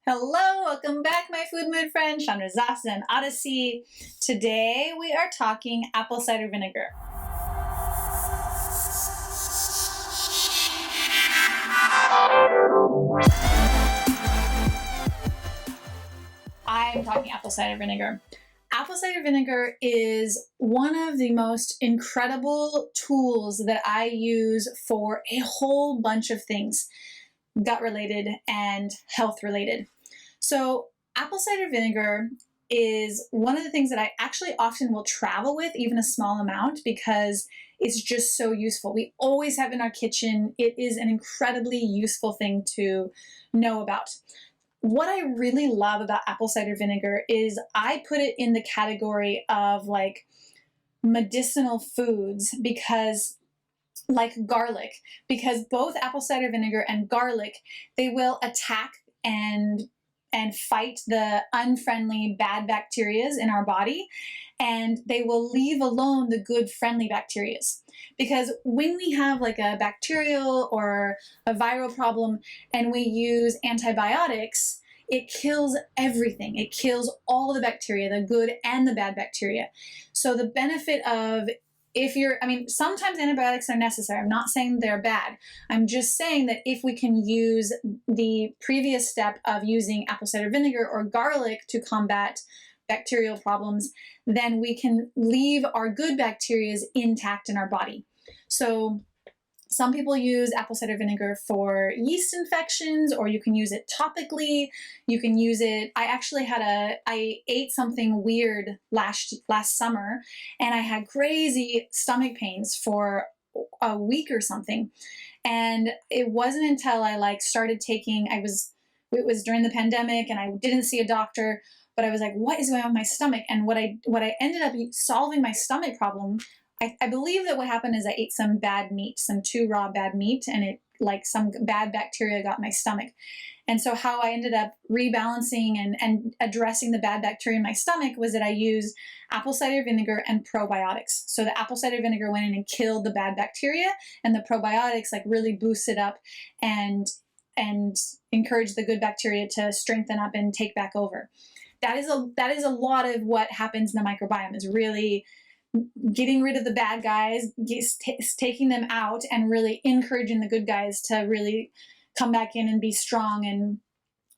Hello, welcome back, my food mood friend, Chandra Zas and Odyssey. Today we are talking apple cider vinegar. I'm talking apple cider vinegar. Apple cider vinegar is one of the most incredible tools that I use for a whole bunch of things, gut related and health related. So apple cider vinegar is one of the things that I actually often will travel with, even a small amount, because it's just so useful. We always have in our kitchen. It is an incredibly useful thing to know about. What I really love about apple cider vinegar is I put it in the category of like medicinal foods because like garlic, because both apple cider vinegar and garlic, they will attack and fight the unfriendly bad bacteria in our body, and they will leave alone the good friendly bacteria. Because when we have like a bacterial or a viral problem and we use antibiotics, it kills everything. It kills all the bacteria, the good and the bad bacteria. So the benefit of sometimes antibiotics are necessary. I'm not saying they're bad. I'm just saying that if we can use the previous step of using apple cider vinegar or garlic to combat bacterial problems, then we can leave our good bacteria intact in our body. So some people use apple cider vinegar for yeast infections, or you can use it topically. You can use it. I ate something weird last summer, and I had crazy stomach pains for a week or something. And it wasn't until I started taking, it was during the pandemic and I didn't see a doctor, but I was like, what is going on with my stomach? And what I ended up solving my stomach problem, I believe that what happened is I ate some bad meat, some too raw bad meat, and some bad bacteria got my stomach. And so how I ended up rebalancing and addressing the bad bacteria in my stomach was that I used apple cider vinegar and probiotics. So the apple cider vinegar went in and killed the bad bacteria, and the probiotics really boosted up and encouraged the good bacteria to strengthen up and take back over. That is a lot of what happens in the microbiome, is really getting rid of the bad guys, taking them out, and really encouraging the good guys to really come back in and be strong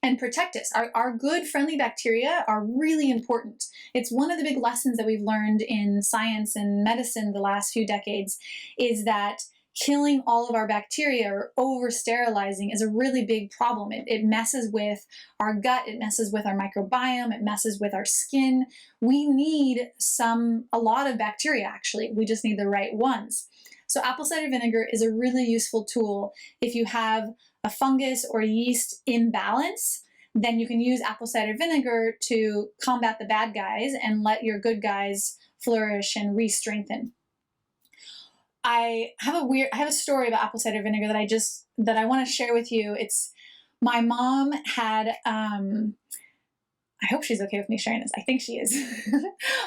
and protect us. Our good friendly bacteria are really important. It's one of the big lessons that we've learned in science and medicine the last few decades, is that killing all of our bacteria or over-sterilizing is a really big problem. It messes with our gut, it messes with our microbiome, it messes with our skin. We need a lot of bacteria actually. We just need the right ones. So apple cider vinegar is a really useful tool. If you have a fungus or yeast imbalance, then you can use apple cider vinegar to combat the bad guys and let your good guys flourish and re-strengthen. I have a story about apple cider vinegar that I want to share with you. It's my mom had, I hope she's okay with me sharing this. I think she is.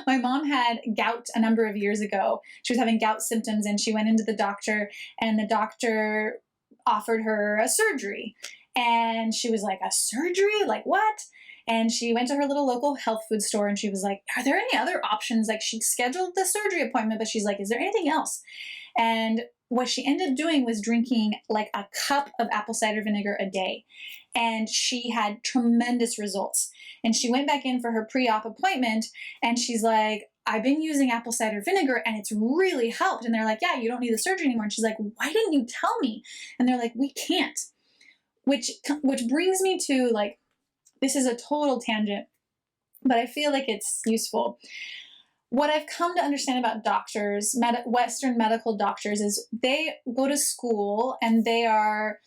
My mom had gout a number of years ago. She was having gout symptoms and she went into the doctor, and the doctor offered her a surgery. And she was like, a surgery? Like what? And she went to her little local health food store and she was like, are there any other options? Like, she scheduled the surgery appointment, but she's like, is there anything else? And what she ended up doing was drinking like a cup of apple cider vinegar a day. And she had tremendous results. And she went back in for her pre-op appointment and she's like, I've been using apple cider vinegar and it's really helped. And they're like, yeah, you don't need the surgery anymore. And she's like, why didn't you tell me? And they're like, we can't. Which brings me to this is a total tangent, but I feel like it's useful. What I've come to understand about doctors, Western medical doctors, is they go to school and they are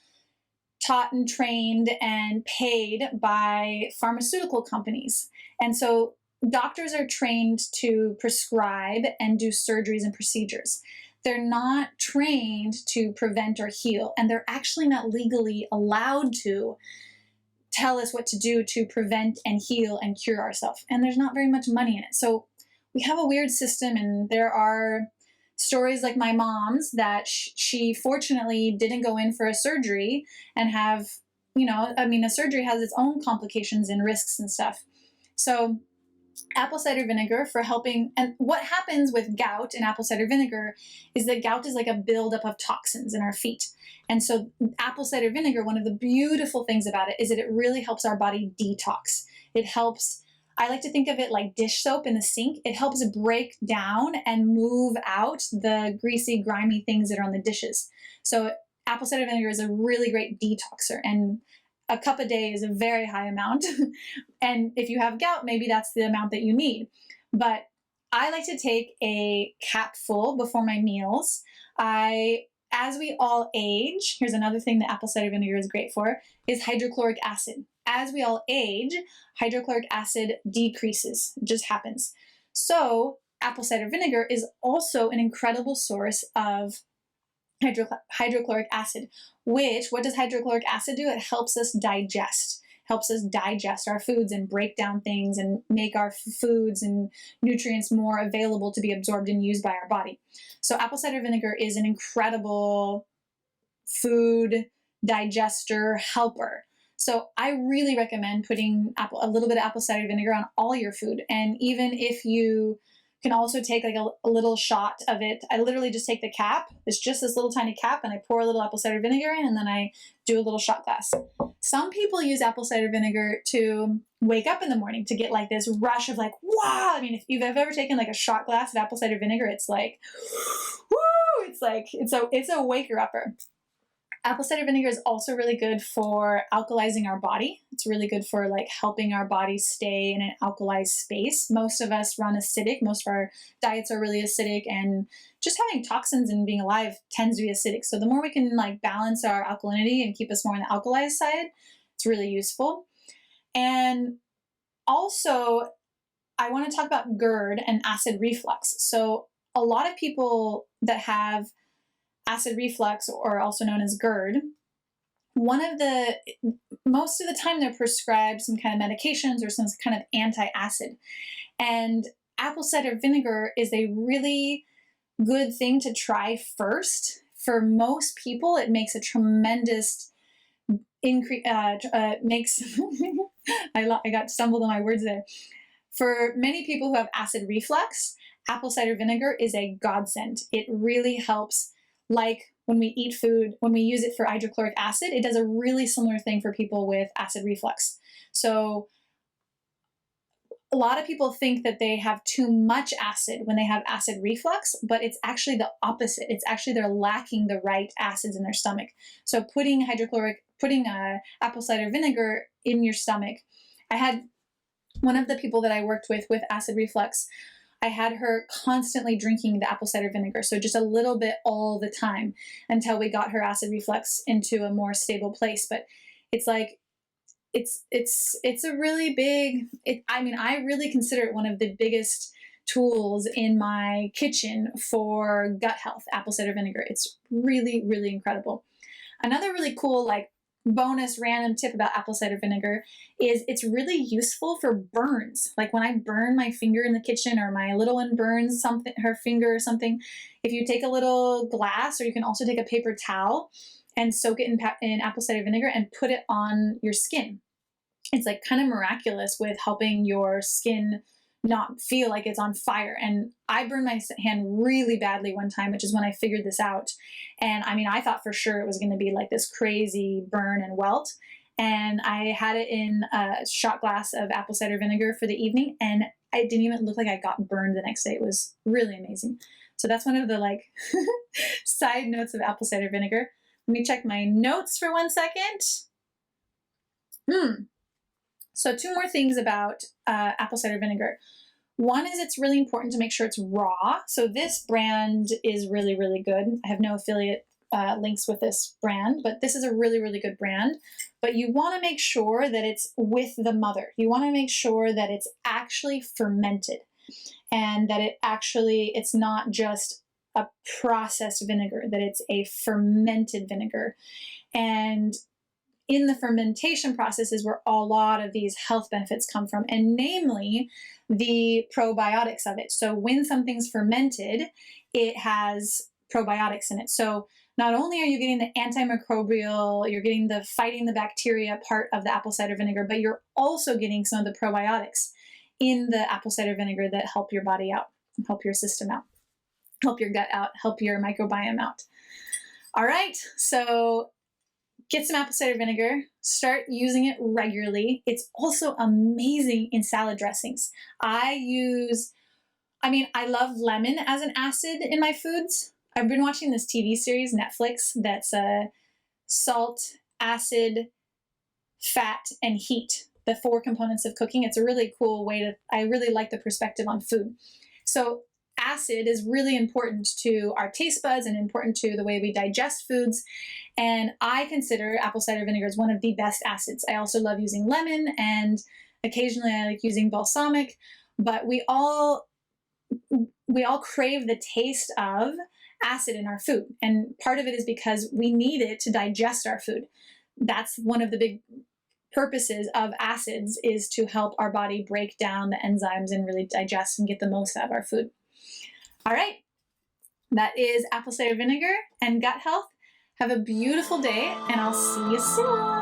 taught and trained and paid by pharmaceutical companies. And so doctors are trained to prescribe and do surgeries and procedures. They're not trained to prevent or heal, and they're actually not legally allowed to tell us what to do to prevent and heal and cure ourselves. And there's not very much money in it. So we have a weird system, and there are stories like my mom's that she fortunately didn't go in for a surgery and have a surgery has its own complications and risks and stuff. So apple cider vinegar for helping. And what happens with gout and apple cider vinegar is that gout is like a buildup of toxins in our feet. And so apple cider vinegar, one of the beautiful things about it is that it really helps our body detox. It helps, I like to think of it like dish soap in the sink. It helps break down and move out the greasy, grimy things that are on the dishes. So apple cider vinegar is a really great detoxer, and a cup a day is a very high amount. And if you have gout, maybe that's the amount that you need. But I like to take a capful before my meals. As we all age, here's another thing that apple cider vinegar is great for, is hydrochloric acid. As we all age, hydrochloric acid decreases. It just happens. So apple cider vinegar is also an incredible source of hydrochloric acid, what does hydrochloric acid do? It helps us digest our foods and break down things and make our foods and nutrients more available to be absorbed and used by our body. So apple cider vinegar is an incredible food digester helper. So I really recommend putting a little bit of apple cider vinegar on all your food. And even if you can also take like a little shot of it. I literally just take the cap. It's just this little tiny cap, and I pour a little apple cider vinegar in, and then I do a little shot glass. Some people use apple cider vinegar to wake up in the morning to get like this rush of like, wow. I mean, if you've ever taken like a shot glass of apple cider vinegar, it's like, woo! It's a waker-upper. Apple cider vinegar is also really good for alkalizing our body. It's really good for like helping our body stay in an alkalized space. Most of us run acidic. Most of our diets are really acidic, and just having toxins and being alive tends to be acidic. So the more we can like balance our alkalinity and keep us more on the alkalized side, it's really useful. And also, I want to talk about GERD and acid reflux. So a lot of people that have acid reflux, or also known as GERD, most of the time they're prescribed some kind of medications or some kind of anti-acid. And apple cider vinegar is a really good thing to try first. For most people, it makes a tremendous increase, I got stumbled on my words there. For many people who have acid reflux, apple cider vinegar is a godsend. It really helps. Like when we eat food, when we use it for hydrochloric acid, it does a really similar thing for people with acid reflux. So a lot of people think that they have too much acid when they have acid reflux, but it's actually the opposite. It's actually they're lacking the right acids in their stomach. So putting apple cider vinegar in your stomach. I had one of the people that I worked with acid reflux, I had her constantly drinking the apple cider vinegar, so just a little bit all the time until we got her acid reflux into a more stable place. But it's like, it's a really big, I really consider it one of the biggest tools in my kitchen for gut health, apple cider vinegar. It's really, really incredible. Another really cool, like, bonus random tip about apple cider vinegar is it's really useful for burns. Like when I burn my finger in the kitchen, or my little one burns her finger or something, if you take a little glass, or you can also take a paper towel and soak it in apple cider vinegar and put it on your skin. It's like kind of miraculous with helping your skin not feel like it's on fire. And I burned my hand really badly one time, which is when I figured this out. And I thought for sure it was going to be like this crazy burn and welt. And I had it in a shot glass of apple cider vinegar for the evening, and it didn't even look like I got burned the next day. It was really amazing. So that's one of the like side notes of apple cider vinegar. Let me check my notes for 1 second. So 2 more things about apple cider vinegar. One is it's really important to make sure it's raw. So this brand is really, really good. I have no affiliate links with this brand, but this is a really, really good brand. But you want to make sure that it's with the mother. You want to make sure that it's actually fermented, and that it's not just a processed vinegar, that it's a fermented vinegar. And in the fermentation process is where a lot of these health benefits come from, and namely the probiotics of it. So when something's fermented, it has probiotics in it. So not only are you getting the antimicrobial, you're getting the fighting the bacteria part of the apple cider vinegar, but you're also getting some of the probiotics in the apple cider vinegar that help your body out, help your system out, help your gut out, help your microbiome out. All right, so get some apple cider vinegar, start using it regularly. It's also amazing in salad dressings. I love lemon as an acid in my foods. I've been watching this TV series, Netflix, that's salt, acid, fat, and heat, the 4 components of cooking. It's a really cool way I really like the perspective on food. So acid is really important to our taste buds and important to the way we digest foods. And I consider apple cider vinegar as one of the best acids. I also love using lemon, and occasionally I like using balsamic, but we all crave the taste of acid in our food. And part of it is because we need it to digest our food. That's one of the big purposes of acids, is to help our body break down the enzymes and really digest and get the most out of our food. All right, that is apple cider vinegar and gut health. Have a beautiful day, and I'll see you soon.